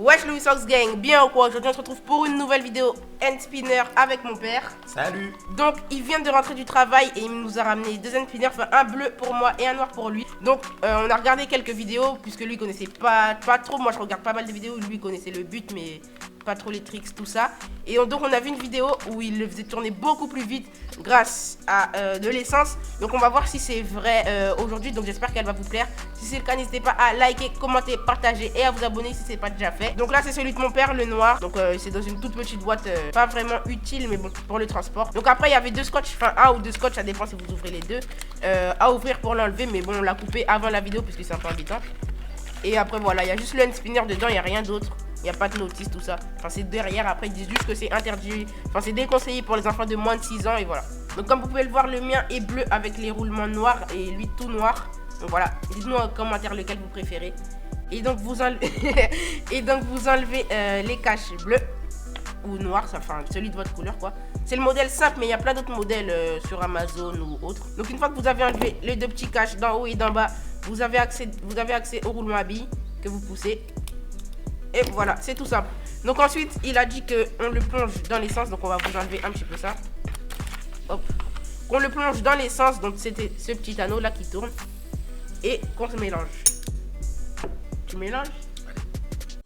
Wesh Louis Sox Gang, bien ou quoi? Aujourd'hui on se retrouve pour une nouvelle vidéo hand spinner avec mon père. Salut. Donc il vient de rentrer du travail et il nous a ramené deux hand spinners, enfin un bleu pour moi et un noir pour lui. Donc on a regardé quelques vidéos puisque lui connaissait pas trop, moi je regarde pas mal de vidéos, lui connaissait le but mais pas trop les tricks, tout ça. Et donc on a vu une vidéo où il le faisait tourner beaucoup plus vite grâce à de l'essence. Donc on va voir si c'est vrai aujourd'hui, donc j'espère qu'elle va vous plaire. Si c'est le cas, n'hésitez pas à liker, commenter, partager et à vous abonner si c'est pas déjà fait. Donc là c'est celui de mon père, le noir. Donc c'est dans une toute petite boîte, pas vraiment utile mais bon pour le transport. Donc après il y avait deux scotch, enfin un ou deux scotch, ça dépend si vous ouvrez les deux, à ouvrir pour l'enlever, mais bon on l'a coupé avant la vidéo puisque c'est un peu embêtant. Et après voilà, il y a juste le hand spinner dedans, il n'y a rien d'autre. Il n'y a pas de notice, tout ça. Enfin, c'est derrière. Après, ils disent juste que c'est interdit. Enfin, c'est déconseillé pour les enfants de moins de 6 ans. Et voilà. Donc, comme vous pouvez le voir, le mien est bleu avec les roulements noirs et lui tout noir. Donc, voilà. Dites-nous en commentaire lequel vous préférez. Et donc, vous enlevez, les caches bleues ou noirs. Enfin, celui de votre couleur, quoi. C'est le modèle simple, mais il y a plein d'autres modèles sur Amazon ou autres. Donc, une fois que vous avez enlevé les deux petits caches d'en haut et d'en bas, vous avez accès au roulement à billes que vous poussez. Et voilà, c'est tout simple. Donc ensuite, il a dit qu'on le plonge dans l'essence. Donc on va vous enlever un petit peu ça. Hop. Qu'on le plonge dans l'essence. Donc c'était ce petit anneau là qui tourne. Et qu'on se mélange. Tu mélanges?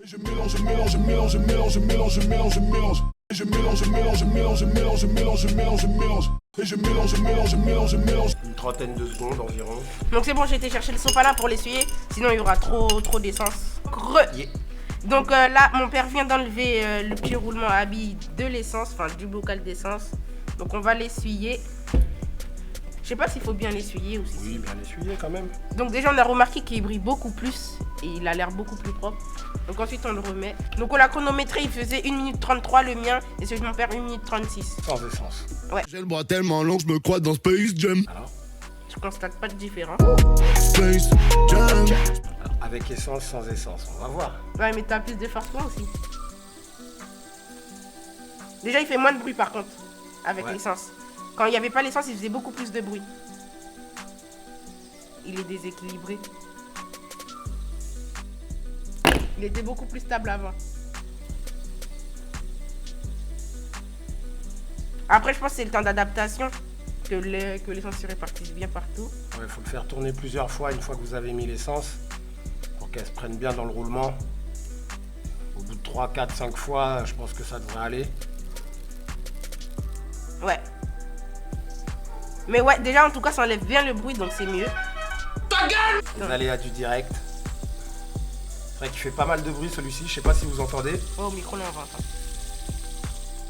Je mélange, je mélange, je mélange, je mélange, je mélange, je mélange, je mélange. Je mélange, je mélange, je mélange, je mélange, je mélange, je mélange, je mélange. Et je mélange, je mélange, je mélange, je mélange. Une trentaine de secondes environ. Donc c'est bon, j'ai été chercher le sopalin pour l'essuyer. Sinon il y aura trop d'essence. Yeah. Donc là, mon père vient d'enlever le petit roulement à billes de l'essence, enfin du bocal d'essence. Donc on va l'essuyer. Je sais pas s'il faut bien l'essuyer ou si... Oui, bien l'essuyer quand même. Donc déjà, on a remarqué qu'il brille beaucoup plus et il a l'air beaucoup plus propre. Donc ensuite, on le remet. Donc on l'a chronométré, il faisait 1 minute 33 le mien et celui de mon père 1 minute 36. Sans essence. Ouais. J'ai le bras tellement long, je me crois dans Space Jam. Alors, je constate pas de différence. Space Jam. avec essence, sans essence, on va voir. Ouais, mais t'as plus de force toi aussi. Déjà, il fait moins de bruit par contre, avec l'essence. Quand il n'y avait pas l'essence, il faisait beaucoup plus de bruit. Il est déséquilibré. Il était beaucoup plus stable avant. Après, je pense que c'est le temps d'adaptation, que l'essence se répartisse bien partout. Ouais, il faut le faire tourner plusieurs fois une fois que vous avez mis l'essence, pour qu'elle se prenne bien dans le roulement. Au bout de 3, 4, 5 fois, je pense que ça devrait aller. Ouais. Mais ouais, déjà en tout cas, ça enlève bien le bruit, donc c'est mieux. Ta gueule! Les aléas du direct. C'est vrai qu'il fait pas mal de bruit celui-ci, je sais pas si vous entendez. Oh, au micro là on va entendre.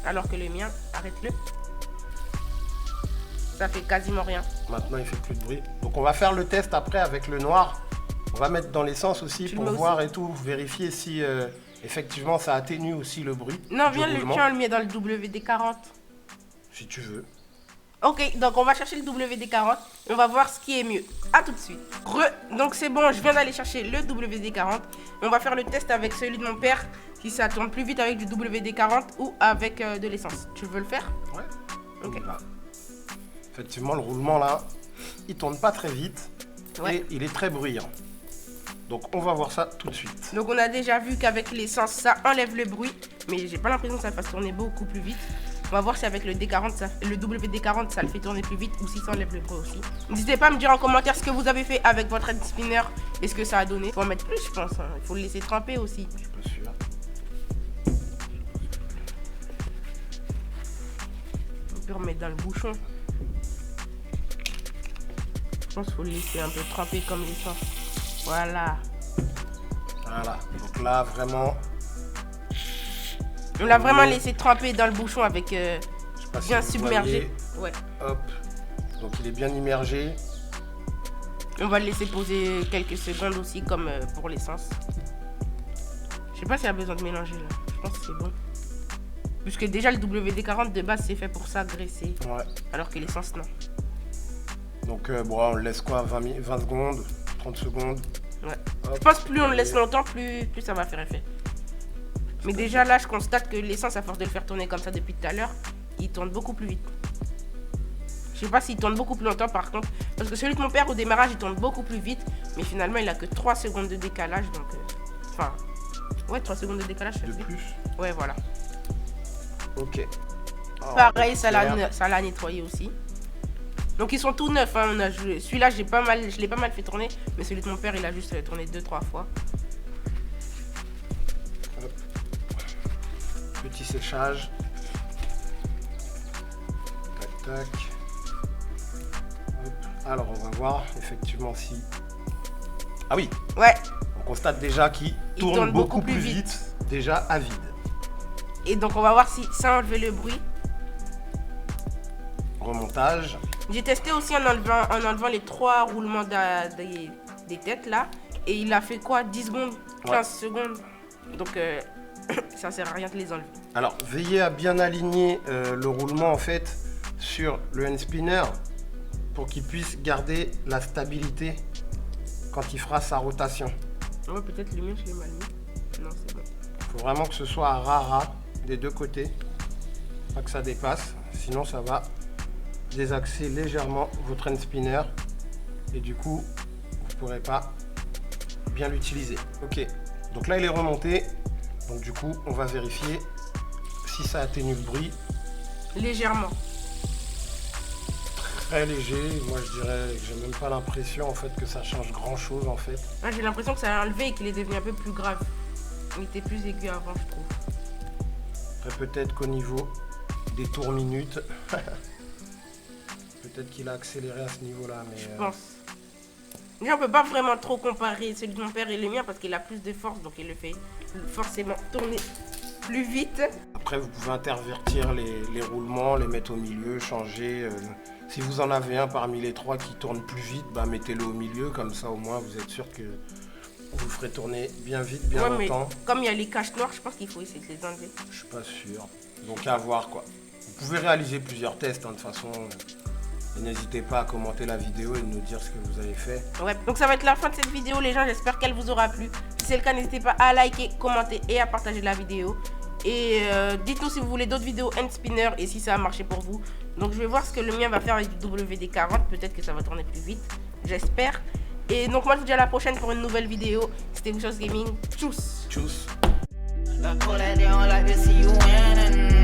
Alors que le mien, arrête-le. Ça fait quasiment rien. Maintenant il fait plus de bruit. Donc on va faire le test après avec le noir. On va mettre dans l'essence aussi pour voir et tout, vérifier si effectivement ça atténue aussi le bruit. Non, viens le tien, on le met dans le WD-40. Si tu veux. Ok, donc on va chercher le WD-40 et on va voir ce qui est mieux. A tout de suite. Donc c'est bon, je viens d'aller chercher le WD-40. On va faire le test avec celui de mon père, si ça tourne plus vite avec du WD-40 ou avec de l'essence. Tu veux le faire? Ouais. Ok. Là. Effectivement, le roulement là, il tourne pas très vite et il est très bruyant. Donc on va voir ça tout de suite. Donc on a déjà vu qu'avec l'essence, ça enlève le bruit, mais j'ai pas l'impression que ça fasse tourner beaucoup plus vite. On va voir si avec le D40, le WD-40, ça le fait tourner plus vite ou si ça enlève le bruit aussi. N'hésitez pas à me dire en commentaire ce que vous avez fait avec votre hand spinner et ce que ça a donné. Faut en mettre plus, je pense. Hein. Il faut le laisser tremper aussi. Je suis pas sûr. On peut remettre dans le bouchon. Je pense qu'il faut le laisser un peu tremper comme l'essence. Voilà. Voilà. Donc là, vraiment... On l'a vraiment laissé tremper dans le bouchon avec bien si submergé. Ouais. Hop. Donc il est bien immergé. On va le laisser poser quelques secondes aussi comme pour l'essence. Je sais pas s'il y a besoin de mélanger là. Je pense que c'est bon. Puisque déjà le WD-40 de base c'est fait pour ça, graisser. Ouais. Alors que l'essence non. Donc bon, on le laisse quoi, 20 secondes, 30 secondes. Ouais. Hop. Je pense que plus on le laisse longtemps, plus ça va faire effet. Mais déjà là, je constate que l'essence, à force de le faire tourner comme ça depuis tout à l'heure, il tourne beaucoup plus vite. Je sais pas s'il tourne beaucoup plus longtemps par contre. Parce que celui de mon père au démarrage, il tourne beaucoup plus vite. Mais finalement, il a que 3 secondes de décalage. Donc, enfin, Ouais, 3 secondes de décalage, ça de fait. plus. Ouais, voilà. Ok. Alors, Pareil, on va faire- ça l'a nettoyé aussi. Donc ils sont tout neufs, hein. Celui-là, je l'ai pas mal fait tourner, mais celui de mon père, il a juste tourné 2-3 fois. Petit séchage. Tac, tac. Hop. Alors, on va voir effectivement si... Ah oui, Ouais. on constate déjà qu'il tourne beaucoup plus vite, déjà à vide. Et donc on va voir si ça a enlevé le bruit. Remontage. J'ai testé aussi en enlevant les 3 roulements des têtes là. Et il a fait quoi, 10 secondes, 15 secondes. Donc ça sert à rien de les enlever. Alors, veillez à bien aligner le roulement en fait sur le hand spinner pour qu'il puisse garder la stabilité quand il fera sa rotation. Ouais, peut-être le mien, je l'ai mal mis. Non, c'est bon. Il faut vraiment que ce soit à ras des deux côtés, pas que ça dépasse, sinon ça va désaxer légèrement votre hand spinner et du coup vous ne pourrez pas bien l'utiliser. Ok, donc là il est remonté, donc du coup on va vérifier si ça atténue le bruit. Légèrement. Très léger, moi je dirais que j'ai même pas l'impression en fait que ça change grand chose en fait. Ah, j'ai l'impression que ça a enlevé et qu'il est devenu un peu plus grave. Il était plus aigu avant, je trouve. Après peut-être qu'au niveau des tours minutes, peut-être qu'il a accéléré à ce niveau-là, mais Je pense. Déjà, on peut pas vraiment trop comparer celui de mon père et le mien parce qu'il a plus de force, donc il le fait forcément tourner plus vite. après vous pouvez intervertir les roulements, les mettre au milieu, changer. Si vous en avez un parmi les 3 qui tourne plus vite, bah mettez-le au milieu, comme ça au moins vous êtes sûr que vous le ferez tourner bien vite, bien Ouais, mais longtemps. comme il y a les caches noires, je pense qu'il faut essayer de les enlever. Je suis pas sûr. Donc à voir quoi. Vous pouvez réaliser plusieurs tests hein, de toute façon. Et n'hésitez pas à commenter la vidéo et de nous dire ce que vous avez fait. Ouais, donc ça va être la fin de cette vidéo les gens, j'espère qu'elle vous aura plu. Si c'est le cas, n'hésitez pas à liker, commenter et à partager la vidéo. Et dites-nous si vous voulez d'autres vidéos hand spinner et si ça a marché pour vous. Donc je vais voir ce que le mien va faire avec du WD-40, peut-être que ça va tourner plus vite, j'espère. Et donc moi je vous dis à la prochaine pour une nouvelle vidéo. C'était Wishos Gaming, tchuss. Tchuss. La cola, they don't like to see you winning.